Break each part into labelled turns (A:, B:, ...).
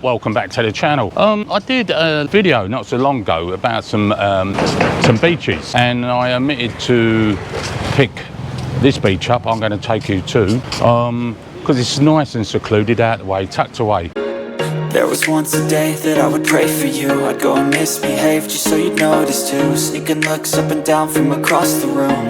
A: welcome back to the channel. I did a video not so long ago about some beaches, and I omitted to pick this beach up I'm going to take you to, because it's nice and secluded, out of the way, tucked away.
B: There was once a day that I would pray for you. I'd go and misbehave just so you'd notice too. Sneaking looks up and down from across the room.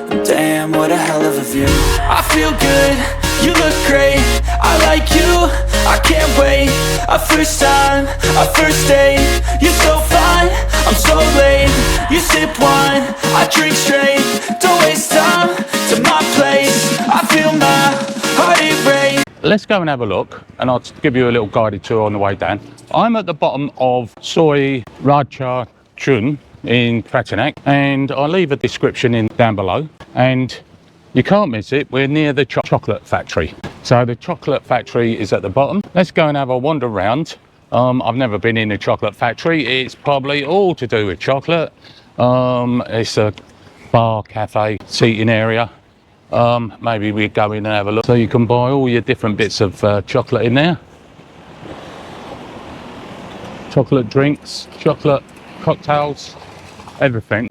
B: And damn, what a hell of a view. I feel good, you look great, I like you, I can't wait. A first time, a first date, you're so fine, I'm so late. You sip wine, I drink straight. Don't waste time to my place. I feel my heart erase.
A: Let's go and have a look, and I'll give you a little guided tour on the way down. I'm at the bottom of Soi Raja Chun in Pattaya, and I'll leave a description down below, and you can't miss it. We're near the Chocalate Factory. So the Chocalate Factory is at the bottom. Let's go and have a wander around. I've never been in the Chocolate Factory. It's probably all to do with chocolate. It's a bar, cafe, seating area. Maybe we go in and have a look. So you can buy all your different bits of chocolate in there. Chocolate drinks, chocolate cocktails, everything.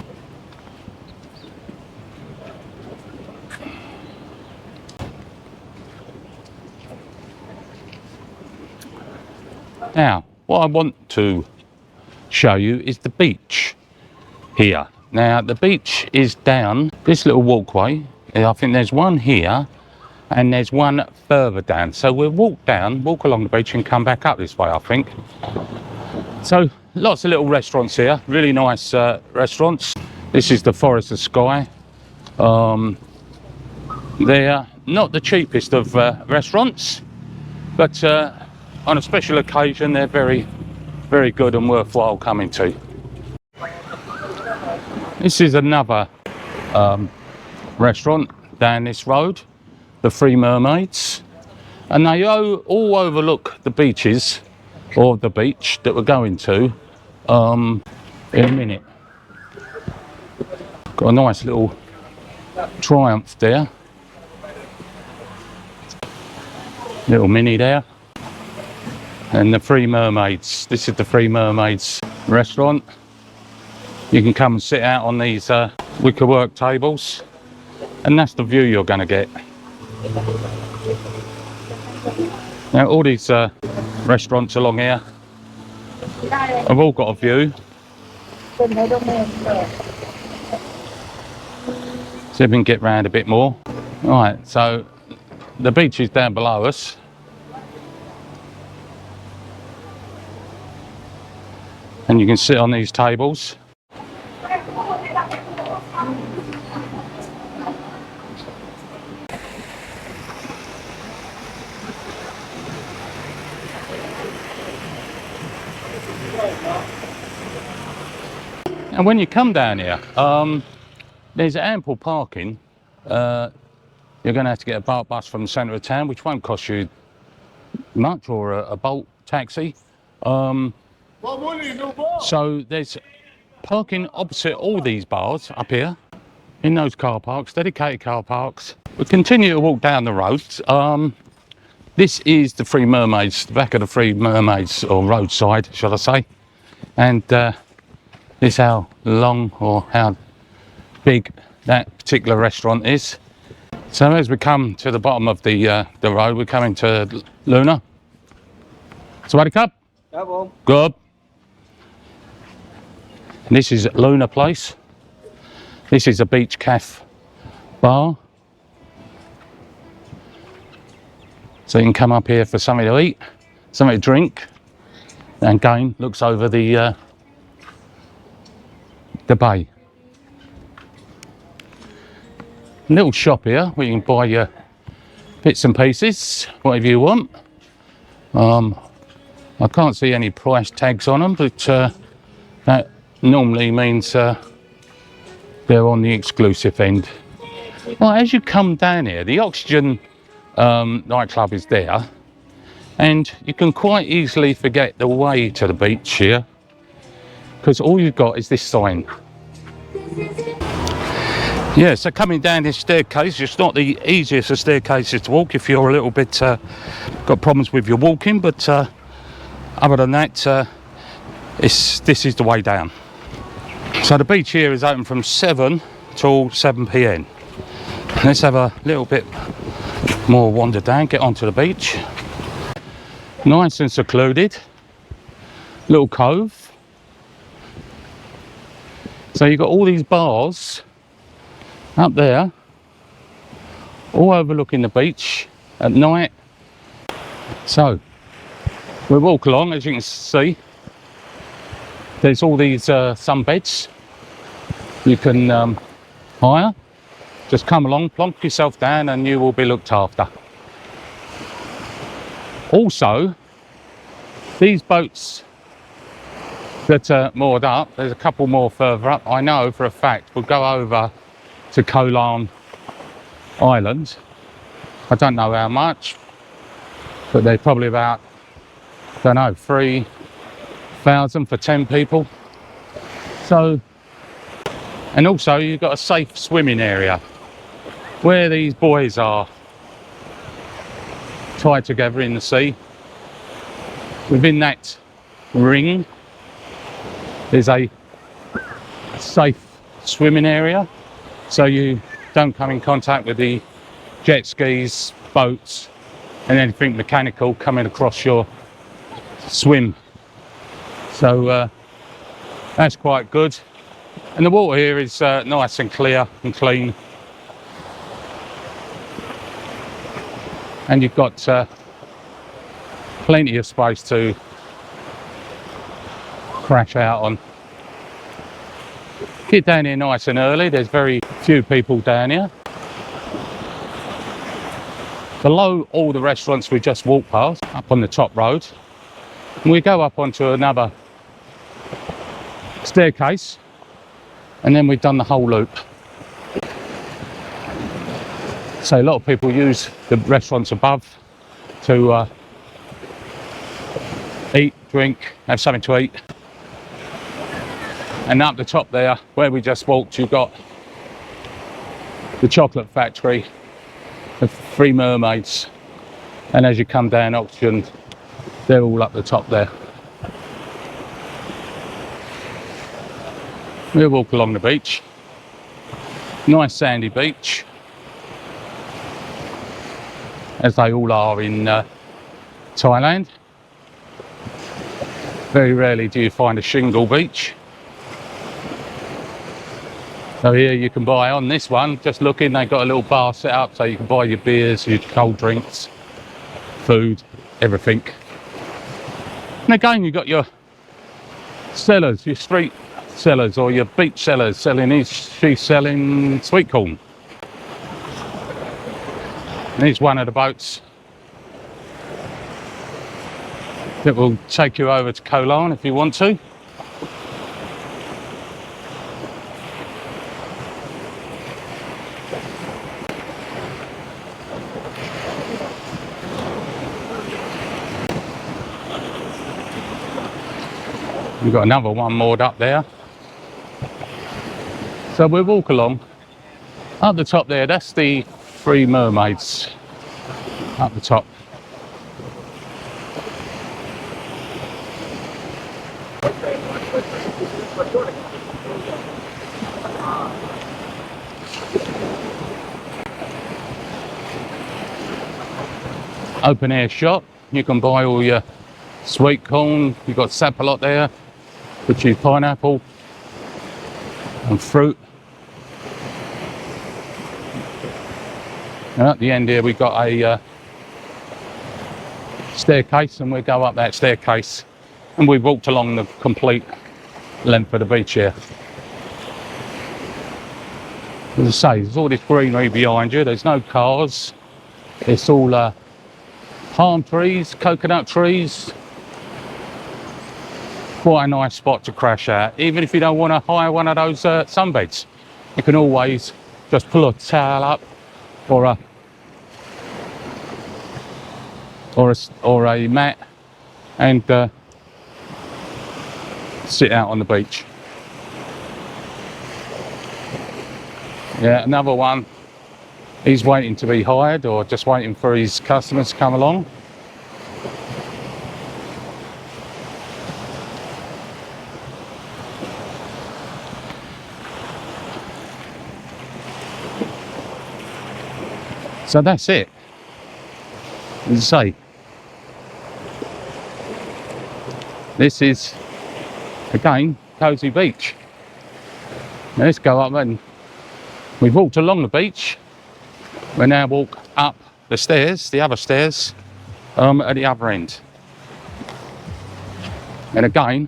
A: Now, what I want to show you is the beach here. Now, the beach is down this little walkway. I think there's one here and there's one further down. So we'll walk along the beach and come back up this way, I think. So lots of little restaurants here, really nice restaurants. This is the Forest of Sky. They're not the cheapest of restaurants, but on a special occasion they're very, very good and worthwhile coming to. This is another restaurant down this road, the Three Mermaids, and they all overlook the beaches, or the beach that we're going to in a minute. Got a nice little Triumph there, little mini there, and the Three Mermaids. This is the Three Mermaids restaurant. You can come and sit out on these wickerwork tables, and that's the view you're going to get. Now all these restaurants along here have all got a view. See if we can get round a bit more. Right, so the beach is down below us. And you can sit on these tables. And when you come down here, there's ample parking. You're going to have to get a BART bus from the centre of town, which won't cost you much, or a Bolt taxi. So there's parking opposite all these bars up here, in those car parks, dedicated car parks. We continue to walk down the road. This is the Three Mermaids, the back of the Three Mermaids, or roadside, shall I say. And this is how long or how big that particular restaurant is. So as we come to the bottom of the road, we're coming to Luna. Sawadee Cup. Good. And this is Luna Place. This is a beach cafe bar. So you can come up here for something to eat, something to drink, and again looks over the bay. A little shop here where you can buy your bits and pieces, whatever you want. I can't see any price tags on them, but that normally means they're on the exclusive end. Well, as you come down here, the Oxygen nightclub is there, and you can quite easily forget the way to the beach here, because all you've got is this sign. Yeah, so coming down this staircase, it's not the easiest of staircases to walk if you're a little bit got problems with your walking, but other than that, this is the way down. So the beach here is open from 7 till 7 p.m. Let's have a little bit more wander down, get onto the beach. Nice and secluded, little cove. So you've got all these bars up there, all overlooking the beach at night. So we walk along, as you can see, there's all these sunbeds you can hire. Just come along, plonk yourself down and you will be looked after. Also, these boats that are moored up, there's a couple more further up, I know for a fact, will go over to Kolan Island. I don't know how much, but they're probably about, I don't know, 3,000 for 10 people. So, and also you've got a safe swimming area where these buoys are tied together in the sea. Within that ring there's a safe swimming area, so you don't come in contact with the jet skis, boats and anything mechanical coming across your swim. So that's quite good, and the water here is nice and clear and clean. And you've got plenty of space to crash out on. Get down here nice and early, there's very few people down here. Below all the restaurants we just walked past, up on the top road, and we go up onto another staircase, and then we've done the whole loop. So a lot of people use the restaurants above to eat, drink, have something to eat. And up the top there, where we just walked, you've got the Chocalate Factory, the Three Mermaids. And as you come down Oxygen, they're all up the top there. We'll walk along the beach. Nice sandy beach, as they all are in Thailand. Very rarely do you find a shingle beach. So here you can buy, on this one, just looking, they've got a little bar set up so you can buy your beers, your cold drinks, food, everything. And again, you've got your sellers, your street sellers or your beach sellers selling, she's selling sweet corn. And here's one of the boats that will take you over to Kolan if you want to. We've got another one moored up there. So we'll walk along. Up the top there, that's the Three Mermaids up the top. Open air shop, you can buy all your sweet corn, you've got sapalot there, which is pineapple and fruit. And at the end here we've got a staircase, and we'll go up that staircase, and we've walked along the complete length of the beach here. As I say, there's all this greenery behind you, there's no cars, it's all palm trees, coconut trees. Quite a nice spot to crash at. Even if you don't want to hire one of those sunbeds, you can always just pull a towel up or a mat and sit out on the beach. Yeah, another one. He's waiting to be hired or just waiting for his customers to come along. So that's it. As I say, this is again Cozy Beach. Now let's go up, and we've walked along the beach. We now walk up the stairs, the other stairs, at the other end. And again,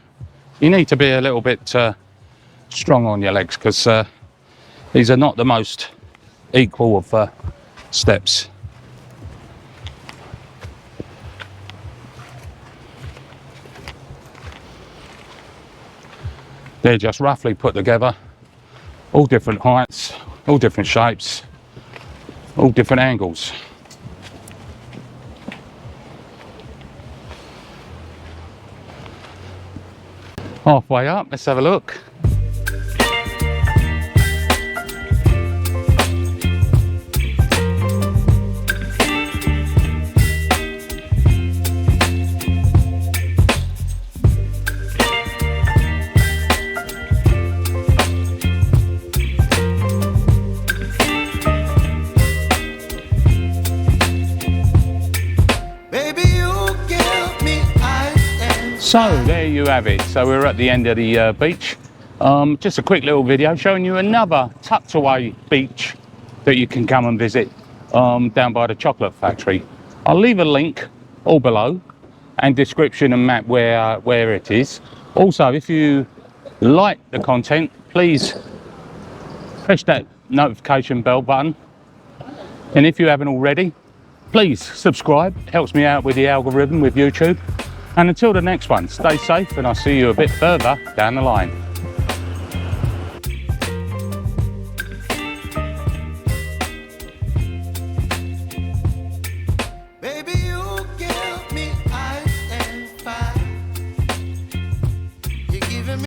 A: you need to be a little bit strong on your legs, because these are not the most equal of steps. They're just roughly put together, all different heights, all different shapes, all different angles. Halfway up, let's have a look. So there you have it. So we're at the end of the beach. Just a quick little video showing you another tucked away beach that you can come and visit down by the Chocalate Factory. I'll leave a link all below and description and map where it is. Also, if you like the content, please press that notification bell button. And if you haven't already, please subscribe. It helps me out with the algorithm with YouTube. And until the next one, stay safe, and I'll see you a bit further down the line.